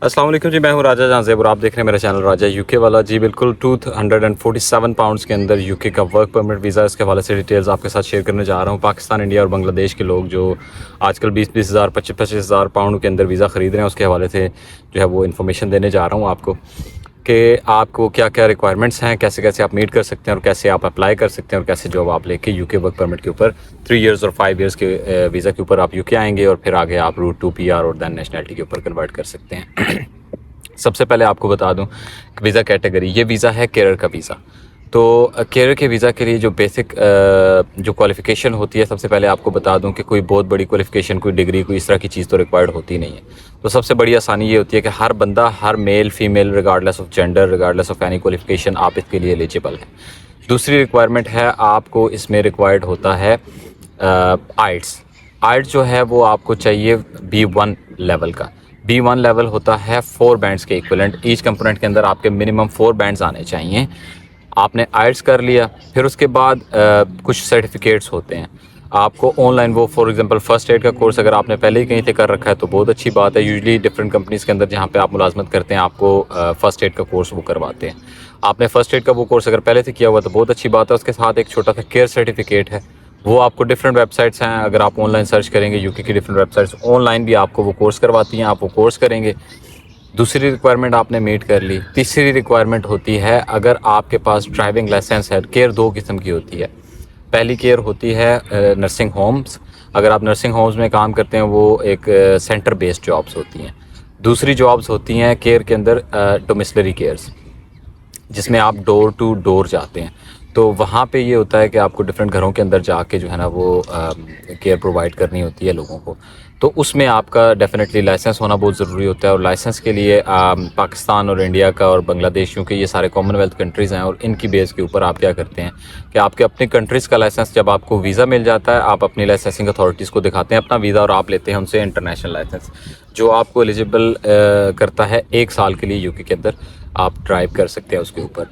अस्सलाम वालेकुम जी, मैं हूँ राजा जहाँ और आप देख रहे हैं मेरा चैनल राजा यूके वाला। जी बिल्कुल 247 पाउंड्स के अंदर यूके का वर्क परमिट वीज़ा, इसके हवाले से डिटेल्स आपके साथ शेयर करने जा रहा हूँ। पाकिस्तान, इंडिया और बांग्लादेश के लोग जो आजकल 20-20 हज़ार 25-25 हज़ार पाउंड के अंदर वीज़ा ख़रीद रहे हैं, उसके हवाले से जो है वो इन्फॉर्मेशन देने जा रहा हूँ आपको कि आपको क्या क्या रिक्वायरमेंट्स हैं, कैसे कैसे आप मीट कर सकते हैं और कैसे आप अप्लाई कर सकते हैं और कैसे जॉब आप लेके यूके वर्क परमिट के ऊपर 3 इयर्स और 5 इयर्स के वीज़ा के ऊपर आप यूके आएंगे और फिर आगे आप रूट टू PR और दैन नेशनलिटी के ऊपर कन्वर्ट कर सकते हैं। सबसे पहले आपको बता दूं कि वीज़ा कैटेगरी, ये वीज़ा है केरल का वीज़ा। तो केरल के वीज़ा के लिए जो बेसिक जो क्वालिफ़िकेशन होती है, सबसे पहले आपको बता दूं कि कोई बहुत बड़ी क्वालिफ़िकेशन, कोई डिग्री, कोई इस तरह की चीज़ तो रिक्वायर्ड होती नहीं है। तो सबसे बड़ी आसानी ये होती है कि हर बंदा, हर male female, regardless of gender, regardless of any qualification, आप इसके लिए एलिजिबल हैं। दूसरी रिक्वायरमेंट है, आपको इसमें रिक्वायर्ड होता है आइट्स। आइट्स जो है वो आपको चाहिए B1 लेवल का। B1 लेवल होता है 4 बैंड्स के इक्विवेलेंट। ईच कंपोनेंट के अंदर आपके मिनिमम 4 बैंड्स आने चाहिए। आपने आइट्स कर लिया, फिर उसके बाद कुछ सर्टिफिकेट्स होते हैं आपको ऑनलाइन, वो फॉर एग्जांपल फ़र्स्ट एड का कोर्स अगर आपने पहले ही कहीं से कर रखा है तो बहुत अच्छी बात है। यूजुअली डिफरेंट कंपनीज़ के अंदर जहाँ पे आप मुलाजमत करते हैं, आपको फ़र्स्ट एड का कोर्स वो करवाते हैं। आपने फ़र्स्ट एड का वो कोर्स अगर पहले से किया हुआ तो बहुत अच्छी बात है। उसके साथ एक छोटा सा केयर सर्टिफिकेट है, वो आपको डिफरेंट वेबसाइट्स हैं, अगर आप ऑनलाइन सर्च करेंगे यूके की डिफरेंट वेबसाइट्स ऑनलाइन भी आपको वो कोर्स करवाती हैं, आप वो कोर्स करेंगे। दूसरी रिक्वायरमेंट आपने मीट कर ली। तीसरी रिक्वायरमेंट होती है, अगर आपके पास ड्राइविंग लाइसेंस है। केयर 2 किस्म की होती है। पहली केयर होती है नर्सिंग होम्स। अगर आप नर्सिंग होम्स में काम करते हैं, वो एक सेंटर बेस्ड जॉब्स होती हैं। दूसरी जॉब्स होती हैं केयर के अंदर डोमिसलरी केयर्स, जिसमें आप डोर टू डोर जाते हैं। तो वहाँ पे ये होता है कि आपको डिफरेंट घरों के अंदर जाके जो है ना वो केयर प्रोवाइड करनी होती है लोगों को। तो उसमें आपका डेफिनेटली लाइसेंस होना बहुत ज़रूरी होता है। और लाइसेंस के लिए पाकिस्तान और इंडिया का और बांग्लादेश, क्योंकि ये सारे कॉमनवेल्थ कंट्रीज़ हैं, और इनकी बेस के ऊपर आप क्या करते हैं कि आपके अपनी कंट्रीज़ का लाइसेंस, जब आपको वीज़ा मिल जाता है, आप अपनी लाइसेंसिंग अथॉरिटीज़ को दिखाते हैं अपना वीज़ा और आप लेते हैं उनसे इंटरनेशनल लाइसेंस, जो आपको एलिजिबल करता है 1 साल के लिए यूके के अंदर आप ड्राइव कर सकते हैं उसके ऊपर।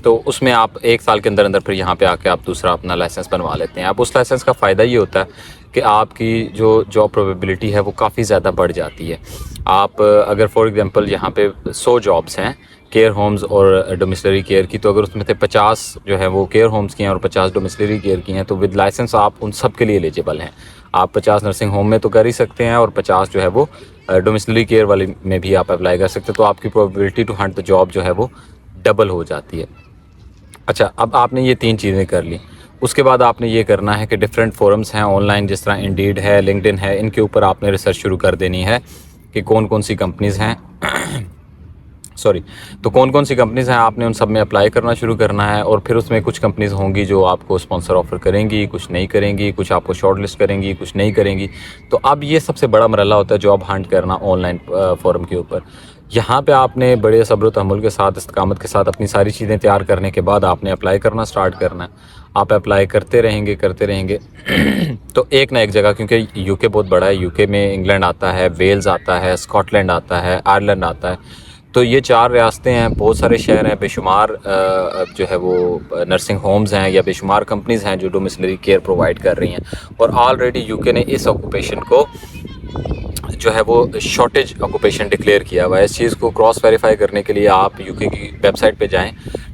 तो उसमें आप 1 साल के अंदर अंदर फिर यहाँ पे आके आप दूसरा अपना लाइसेंस बनवा लेते हैं। आप उस लाइसेंस का फ़ायदा ये होता है कि आपकी जो जॉब प्रोबेबिलिटी है वो काफ़ी ज़्यादा बढ़ जाती है। आप अगर फॉर एग्जांपल यहाँ पे 100 जॉब्स हैं केयर होम्स और डोमिसलरी केयर की, तो अगर उसमें से 50 जो है वो केयर होम्स की हैं और 50 डोमिसलरी केयर की हैं, तो विद लाइसेंस आप उन सब के लिए एलिजिबल हैं। आप 50 नर्सिंग होम में तो कर ही सकते हैं और 50 जो है वो डोमिसलरी केयर वाले में भी आप अप्लाई कर सकते हैं। तो आपकी probability to hunt the job जो है वो डबल हो जाती है। अच्छा, अब आपने ये 3 चीज़ें कर ली। उसके बाद आपने ये करना है कि डिफरेंट फोरम्स हैं ऑनलाइन, जिस तरह इंडीड है, लिंक्डइन है, इनके ऊपर आपने रिसर्च शुरू कर देनी है कि कौन कौन सी कंपनीज़ हैं तो कौन कौन सी कंपनीज़ हैं, आपने उन सब में अप्लाई करना शुरू करना है। और फिर उसमें कुछ कंपनीज़ होंगी जो आपको स्पॉन्सर ऑफ़र करेंगी, कुछ नहीं करेंगी, कुछ आपको शॉर्ट लिस्ट करेंगी, कुछ नहीं करेंगी। तो अब ये सबसे बड़ा मरहला होता है जॉब हंट करना ऑनलाइन फोरम के ऊपर। यहाँ पे आपने बड़े सब्र तहम्मुल के साथ, इस्तकामत के साथ अपनी सारी चीज़ें तैयार करने के बाद आपने अप्लाई करना स्टार्ट करना है। आप अप्लाई करते रहेंगे तो एक ना एक जगह, क्योंकि यूके बहुत बड़ा है, यूके में इंग्लैंड आता है, वेल्स आता है, स्कॉटलैंड आता है, आयरलैंड आता है। तो ये 4 रियासतें हैं, बहुत सारे शहर हैं, बेशुमार जो है वो नर्सिंग होम्स हैं या बेशुमार कंपनीज़ हैं जो डोमिसलरी केयर प्रोवाइड कर रही हैं। और ऑलरेडी यूके ने इस ऑक्यूपेशन को जो है वो शॉर्टेज ऑक्यूपेशन डिक्लेयर किया हुआ है। इस चीज़ को क्रॉस वेरीफाई करने के लिए आप यूके की वेबसाइट पे जाएं,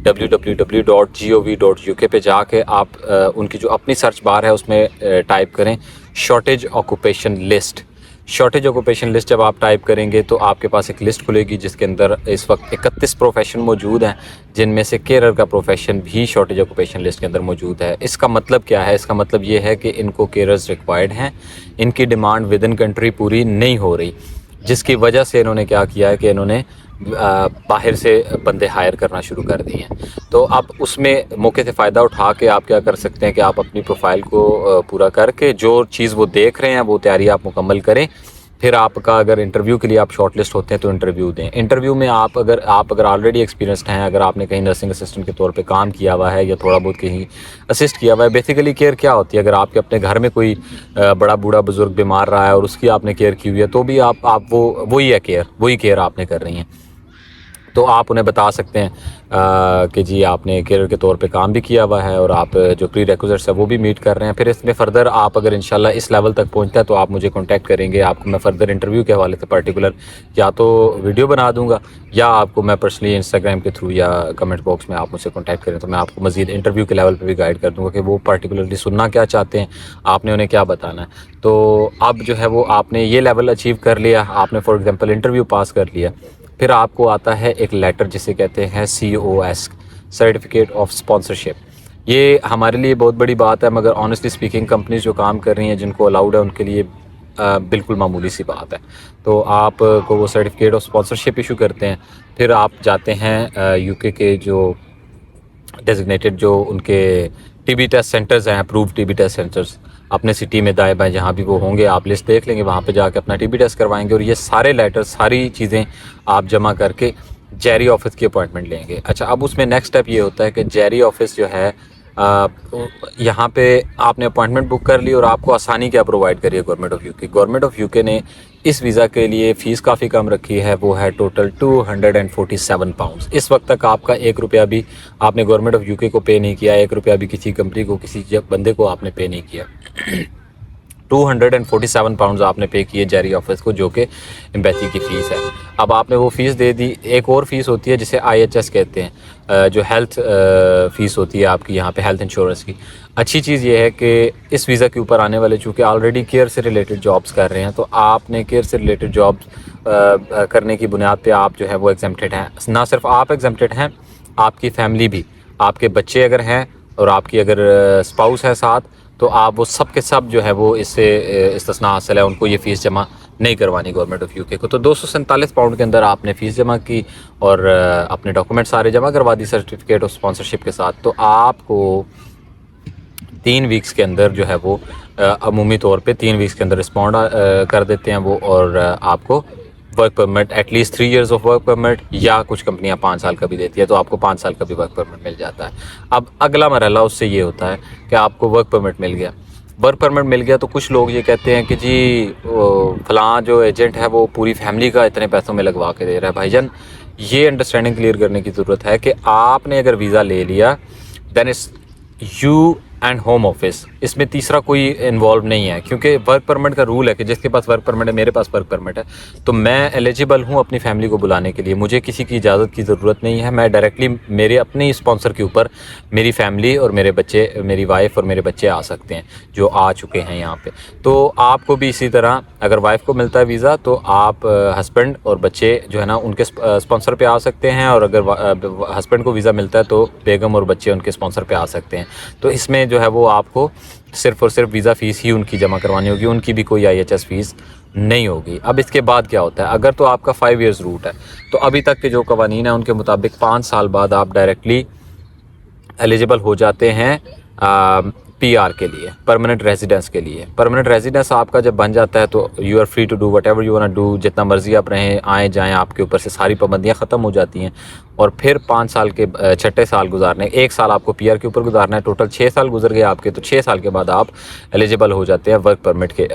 www.gov.uk पे जाके आप उनकी जो अपनी सर्च बार है उसमें टाइप करें shortage occupation list. Shortage occupation list जब आप टाइप करेंगे तो आपके पास एक लिस्ट खुलेगी जिसके अंदर इस वक्त 31 प्रोफेशन मौजूद हैं, जिनमें से केयरर का प्रोफेशन भी शॉर्टेज ऑक्यूपेशन लिस्ट के अंदर मौजूद है। इसका मतलब क्या है? इसका मतलब ये है कि इनको केयरर्स रिक्वायर्ड हैं, इनकी डिमांड विद इन कंट्री पूरी नहीं हो रही, जिसकी वजह से इन्होंने क्या किया है कि इन्होंने बाहर से बंदे हायर करना शुरू कर दिए हैं। तो आप उसमें मौके से फ़ायदा उठा के आप क्या कर सकते हैं कि आप अपनी प्रोफाइल को पूरा करके जो चीज़ वो देख रहे हैं वो तैयारी आप मुकम्मल करें। फिर आपका अगर इंटरव्यू के लिए आप शॉर्ट लिस्ट होते हैं तो इंटरव्यू दें। इंटरव्यू में आप अगर ऑलरेडी एक्सपीरियंस्ड हैं, अगर आपने कहीं नर्सिंग असिस्टेंट के तौर पे काम किया हुआ है या थोड़ा बहुत कहीं असिस्ट किया हुआ है। बेसिकली केयर क्या होती है? अगर आपके अपने घर में कोई बड़ा बूढ़ा बुजुर्ग बीमार रहा है और उसकी आपने केयर की हुई है तो भी आप वही है केयर, वही केयर आपने कर रही हैं। تو آپ انہیں بتا سکتے ہیں کہ جی آپ نے کیریئر کے طور پہ کام بھی کیا ہوا ہے اور آپ جو پری ریکوزٹس ہے وہ بھی میٹ کر رہے ہیں. پھر اس میں فردر آپ اگر انشاءاللہ اس لیول تک پہنچتا ہے تو آپ مجھے کانٹیکٹ کریں گے. آپ کو میں فردر انٹرویو کے حوالے سے پرٹیکولر یا تو ویڈیو بنا دوں گا یا آپ کو میں پرسنلی انسٹاگرام کے تھرو یا کمنٹ باکس میں آپ مجھ سے کانٹیکٹ کریں تو میں آپ کو مزید انٹرویو کے لیول پہ بھی گائیڈ کر دوں گا کہ وہ پرٹیکولرلی سننا کیا چاہتے ہیں, آپ نے انہیں کیا بتانا ہے. تو اب جو ہے وہ آپ نے یہ لیول اچیو کر لیا, آپ نے فار ایگزامپل انٹرویو پاس کر لیا, پھر آپ کو آتا ہے ایک لیٹر جسے کہتے ہیں COS سرٹیفکیٹ آف اسپانسرشپ. یہ ہمارے لیے بہت بڑی بات ہے, مگر آنیسٹلی اسپیکنگ کمپنیز جو کام کر رہی ہیں جن کو الاؤڈ ہے ان کے لیے بالکل معمولی سی بات ہے. تو آپ کو وہ سرٹیفکیٹ آف اسپانسرشپ ایشو کرتے ہیں. پھر آپ جاتے ہیں UK کے جو ڈیزگنیٹڈ جو ان کے TB ٹیسٹ سینٹرز ہیں, اپرووڈ TB ٹیسٹ سینٹرز اپنے سٹی میں دائیں بائیں جہاں بھی وہ ہوں گے, آپ لسٹ دیکھ لیں گے, وہاں پہ جا کے اپنا TB ٹیسٹ کروائیں گے. اور یہ سارے لیٹر ساری چیزیں آپ جمع کر کے جیری آفس کی اپوائنٹمنٹ لیں گے. اچھا, اب اس میں نیکسٹ اسٹیپ یہ ہوتا ہے کہ جیری آفس جو ہے یہاں پہ آپ نے اپوائنٹمنٹ بک کر لی اور آپ کو آسانی کیا پرووائڈ کری ہے government of UK. Government of UK نے اس ویزا کے لیے فیس کافی کم رکھی ہے, وہ ہے ٹوٹل 247 پاؤنڈس. اس وقت تک آپ کا 1 روپیہ بھی آپ نے گورنمنٹ آف UK کو پے نہیں کیا, 1 روپیہ بھی کسی کمپنی کو کسی بندے کو آپ نے پے نہیں کیا. 247 پاؤنڈز آپ نے پے کیے جیری آفس کو, جو کہ ایمبیسی کی فیس ہے. اب آپ نے وہ فیس دے دی. ایک اور فیس ہوتی ہے جسے IHS کہتے ہیں, جو ہیلتھ فیس ہوتی ہے آپ کی یہاں پہ ہیلتھ انشورنس کی. اچھی چیز یہ ہے کہ اس ویزا کے اوپر آنے والے چونکہ آلریڈی کیئر سے ریلیٹڈ جابس کر رہے ہیں, تو آپ نے کیئر سے ریلیٹڈ جابس کرنے کی بنیاد پہ آپ جو ہے وہ ایگزمپٹڈ ہیں. نہ صرف آپ ایگزمپٹڈ ہیں, آپ کی فیملی بھی, آپ کے بچے اگر ہیں اور آپ کی اگر اسپاؤس ہے ساتھ, تو آپ وہ سب کے سب جو ہے وہ اس سے استثناء حاصل ہے, ان کو یہ فیس جمع نہیں کروانی گورنمنٹ آف UK کو. تو 247 پاؤنڈ کے اندر آپ نے فیس جمع کی اور اپنے ڈاکومنٹ سارے جمع کروا دی سرٹیفکیٹ آف اسپانسرشپ کے ساتھ. تو آپ کو 3 ویکس کے اندر جو ہے وہ عمومی طور پہ 3 ویکس کے اندر رسپونڈ کر دیتے ہیں وہ, اور آپ کو work permit at least 3 years of work permit, یا کچھ کمپنیاں 5 سال کا بھی دیتی ہے تو آپ کو 5 سال کا بھی ورک پرمٹ مل جاتا ہے. اب اگلا مرحلہ اس سے یہ ہوتا ہے کہ آپ کو ورک پرمٹ مل گیا. ورک پرمٹ مل گیا تو کچھ لوگ یہ کہتے ہیں کہ جی فلاں جو ایجنٹ ہے وہ پوری فیملی کا اتنے پیسوں میں لگوا کے دے رہا ہے. بھائی جان, یہ انڈرسٹینڈنگ کلیئر کرنے کی ضرورت ہے کہ آپ نے اگر ویزا لے لیا then it's you and home office, اس میں تیسرا کوئی انوالو نہیں ہے. کیونکہ ورک پرمٹ کا رول ہے کہ جس کے پاس ورک پرمٹ ہے, میرے پاس ورک پرمٹ ہے, تو میں ایلیجیبل ہوں اپنی فیملی کو بلانے کے لیے. مجھے کسی کی اجازت کی ضرورت نہیں ہے, میں ڈائریکٹلی میرے اپنے اسپانسر کے اوپر میری فیملی اور میرے بچے, میری وائف اور میرے بچے آ سکتے ہیں جو آ چکے ہیں یہاں پہ. تو آپ کو بھی اسی طرح اگر وائف کو ملتا ہے ویزا تو آپ ہسبینڈ اور بچے جو ہے نا ان کے اسپانسر پہ آ سکتے ہیں, اور اگر ہسبینڈ کو ویزا ملتا ہے تو بیگم اور بچے ان کے اسپانسر پہ آ سکتے ہیں. تو اس میں جو ہے وہ آپ کو صرف اور صرف ویزا فیس ہی ان کی جمع کروانی ہوگی, ان کی بھی کوئی IHS فیس نہیں ہوگی. اب اس کے بعد کیا ہوتا ہے, اگر تو آپ کا 5 ایئرز روٹ ہے تو ابھی تک کے جو قوانین ہیں ان کے مطابق 5 سال بعد آپ ڈائریکٹلی ایلیجیبل ہو جاتے ہیں PR کے لیے, پرماننٹ ریزیڈنس کے لیے. پرماننٹ ریزیڈنس آپ کا جب بن جاتا ہے تو you are free to do whatever you want to do, جتنا مرضی آپ رہیں آئیں جائیں, آپ کے اوپر سے ساری پابندیاں ختم ہو جاتی ہیں. اور پھر 5 سال کے 6 سال گزارنے, 1 سال آپ کو PR کے اوپر گزارنا ہے, ٹوٹل 6 سال گزر گئے آپ کے, تو 6 سال کے بعد آپ ایلیجیبل ہو جاتے ہیں ورک پرمٹ کے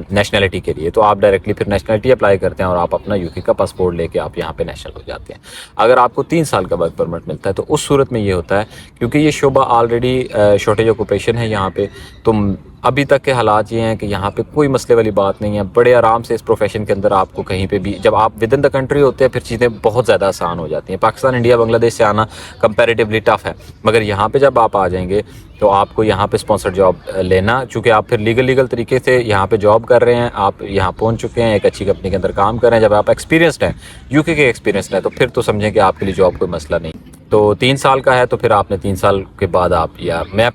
نیشنلٹی کے لیے. تو آپ ڈائریکٹلی پھر نیشنلٹی اپلائی کرتے ہیں اور آپ اپنا UK کا پاسپورٹ لے کے آپ یہاں پہ نیشنل ہو جاتے ہیں. اگر آپ کو 3 سال کا ورک پرمٹ ملتا ہے تو اس صورت میں یہ ہوتا ہے, کیونکہ یہ شعبہ آلریڈی شارٹیج آکوپیشن ہے یہاں پہ, تو ابھی تک کے حالات یہ ہیں کہ یہاں پہ کوئی مسئلے والی بات نہیں ہے. بڑے آرام سے اس پروفیشن کے اندر آپ کو کہیں پہ بھی, جب آپ ود ان دا کنٹری ہوتے ہیں پھر چیزیں بہت زیادہ آسان ہو جاتی ہیں. پاکستان, انڈیا, بنگلہ دیش سے آنا کمپیریٹیولی ٹف ہے, مگر یہاں پہ جب آپ آ جائیں گے تو آپ کو یہاں پہ اسپانسر جاب لینا, چونکہ آپ پھر لیگل طریقے سے یہاں پہ جاب کر رہے ہیں, آپ یہاں پہنچ چکے ہیں, ایک اچھی کمپنی کے اندر کام کر رہے ہیں, جب آپ ایکسپیرینسڈ ہیں UK کے ایکسپیرینسڈ ہیں, تو پھر تو سمجھیں کہ آپ کے لیے جاب کوئی مسئلہ نہیں. تو 3 سال کا ہے تو پھر آپ نے 3 سال کے بعد آپ, یا میں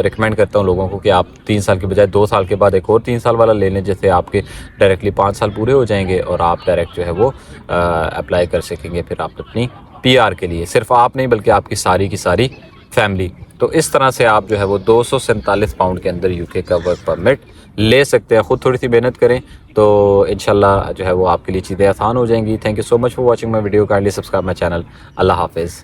ریکمینڈ کرتا ہوں لوگوں کو کہ آپ 3 سال کے بجائے 2 سال کے بعد ایک اور 3 سال والا لے لیں, جس سے آپ کے ڈائریکٹلی 5 سال پورے ہو جائیں گے اور آپ ڈائریکٹ جو ہے وہ اپلائی کر سکیں گے پھر آپ اپنی PR کے لیے. صرف آپ نہیں بلکہ آپ کی ساری فیملی. تو اس طرح سے آپ جو ہے وہ 247 پاؤنڈ کے اندر UK کا ورک پرمٹ لے سکتے ہیں. خود تھوڑی سی محنت کریں تو انشاءاللہ جو ہے وہ آپ کے لیے چیزیں آسان ہو جائیں گی. Thank you so much for watching my video. Kindly subscribe my channel. اللہ حافظ.